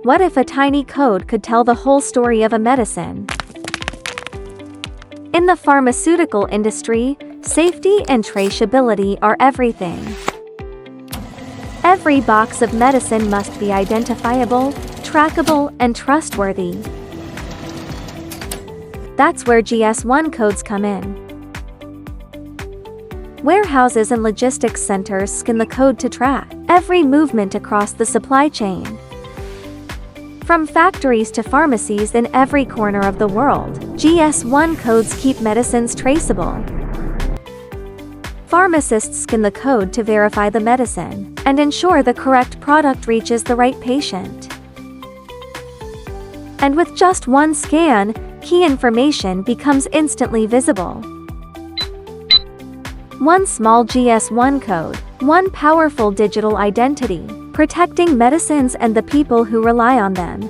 What if a tiny code could tell the whole story of a medicine? In the pharmaceutical industry, safety and traceability are everything. Every box of medicine must be identifiable, trackable, and trustworthy. That's where GS1 codes come in. Warehouses and logistics centers scan the code to track every movement across the supply chain. From factories to pharmacies in every corner of the world, GS1 codes keep medicines traceable. Pharmacists scan the code to verify the medicine and ensure the correct product reaches the right patient. And with just one scan, key information becomes instantly visible. One small GS1 code, one powerful digital identity, protecting medicines and the people who rely on them.